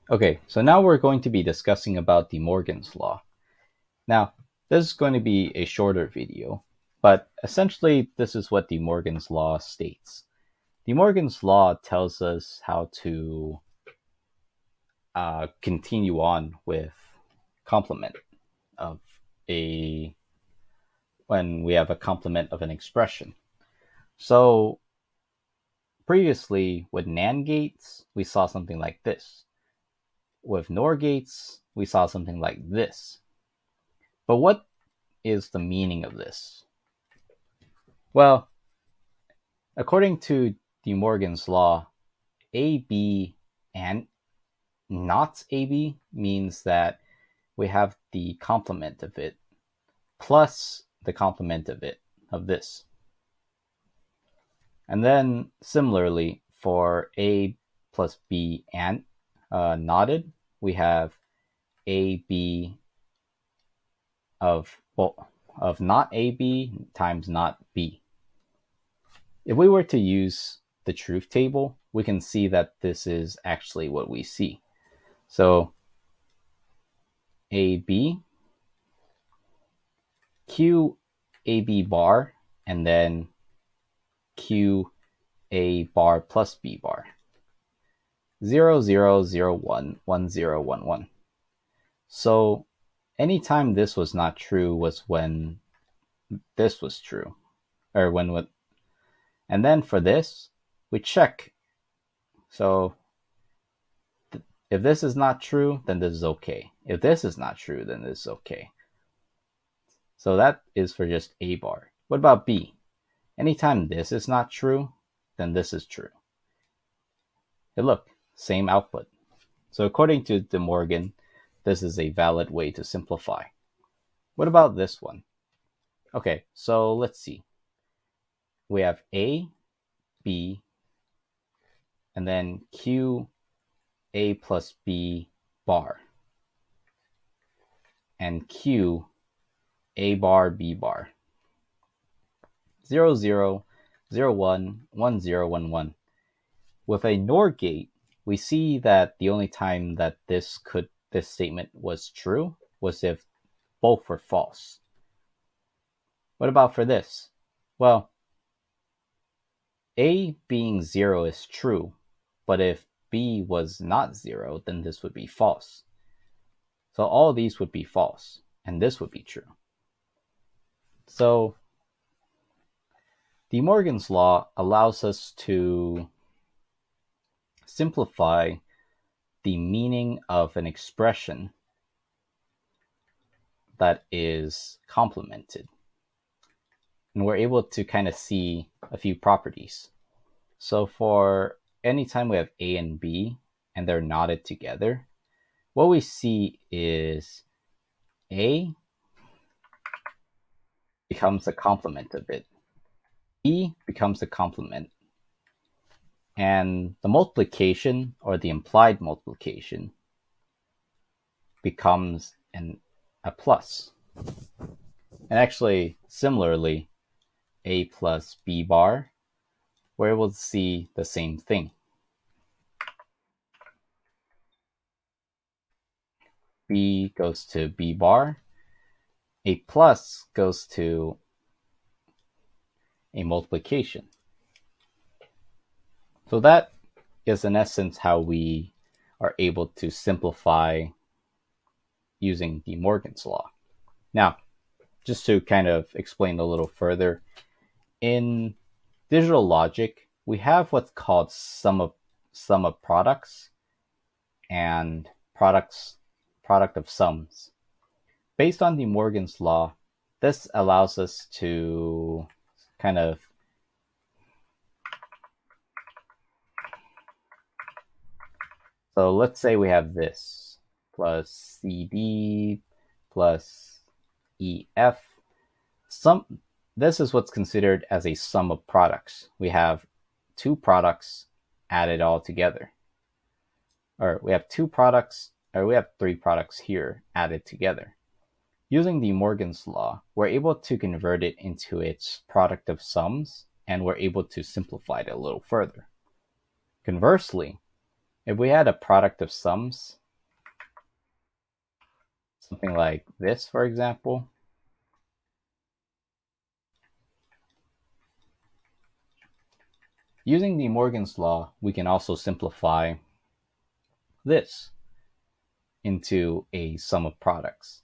Okay, so now we're going to be discussing about DeMorgan's law. Now, this is going to be a shorter video, but essentially this is what DeMorgan's law states. DeMorgan's law tells us how to continue on with complement of a when we have a complement of an expression. So previously with NAND gates, we saw something like this. With NOR gates, we saw something like this. But what is the meaning of this? Well, according to De Morgan's law, AB and not AB means that we have the complement of it plus the complement of it, of this. And then similarly, for A plus B and knotted, we have AB of not AB times not B. If we were to use the truth table, we can see that this is actually what we see. So AB, Q, AB bar, and then Q, A bar plus B bar. 0, 0, 0, 1, 1, 0, 1, 1. So anytime this was not true was when this was true. Or when and then for this, we check. So if this is not true, then this is okay. If this is not true, then this is okay. So that is for just A bar. What about B? Anytime this is not true, then this is true. Hey, look, same output. So according to De Morgan, this is a valid way to simplify. What about this one? Okay, so let's see. We have A, B, and then Q, A plus B bar, and Q, A bar, B bar. 0, 0, 0, 1, 1, 0, 1, 1. With a NOR gate, we see that the only time that this statement was true was if both were false. What about for this? Well, A being 0 is true, but if B was not 0, then this would be false. So all these would be false, and this would be true. So De Morgan's law allows us to simplify the meaning of an expression that is complemented. And we're able to kind of see a few properties. So for any time we have A and B and they're knotted together, what we see is A becomes a complement of it. B becomes a complement. And the multiplication or the implied multiplication becomes a plus. And actually, similarly, A plus B bar, we're able to see the same thing. B goes to B bar, A plus goes to a multiplication. So that is in essence how we are able to simplify using De Morgan's law. Now, just to kind of explain a little further, in digital logic, we have what's called sum of products and product of sums. Based on De Morgan's law, this allows us to kind of so let's say we have this plus CD plus EF. This is what's considered as a sum of products. We have two products added all together. Or we have two products, or we have three products here added together. Using De Morgan's law, we're able to convert it into its product of sums, and we're able to simplify it a little further. Conversely, If we had a product of sums, something like this, for example, using DeMorgan's law, we can also simplify this into a sum of products.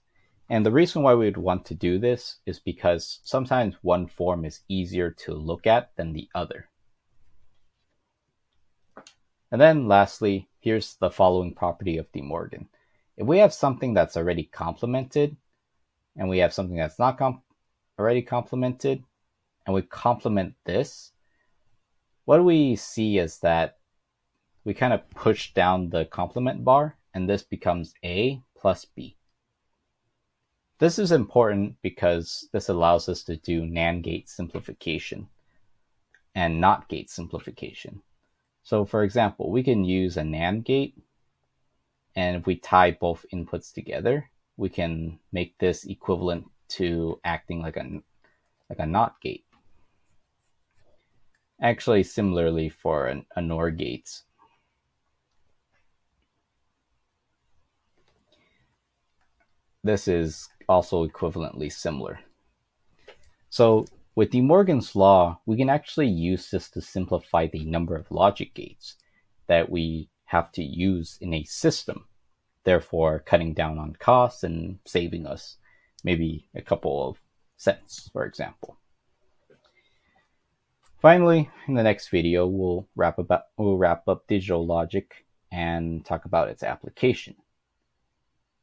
And the reason why we would want to do this is because sometimes one form is easier to look at than the other. And then lastly, here's the following property of De Morgan. If we have something that's already complemented, and we have something that's not already complemented, and we complement this, what we see is that we kind of push down the complement bar, and this becomes A plus B. This is important because this allows us to do NAND gate simplification and NOT gate simplification. So for example, we can use a NAND gate, and if we tie both inputs together, we can make this equivalent to acting like a NOT gate. Actually, similarly for a NOR gate. This is also equivalently similar. So with De Morgan's law, we can actually use this to simplify the number of logic gates that we have to use in a system, therefore cutting down on costs and saving us maybe a couple of cents, for example. Finally, in the next video, we'll wrap up digital logic and talk about its application,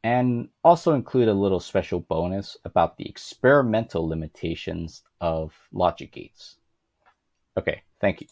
and also include a little special bonus about the experimental limitations of logic gates. Okay, thank you.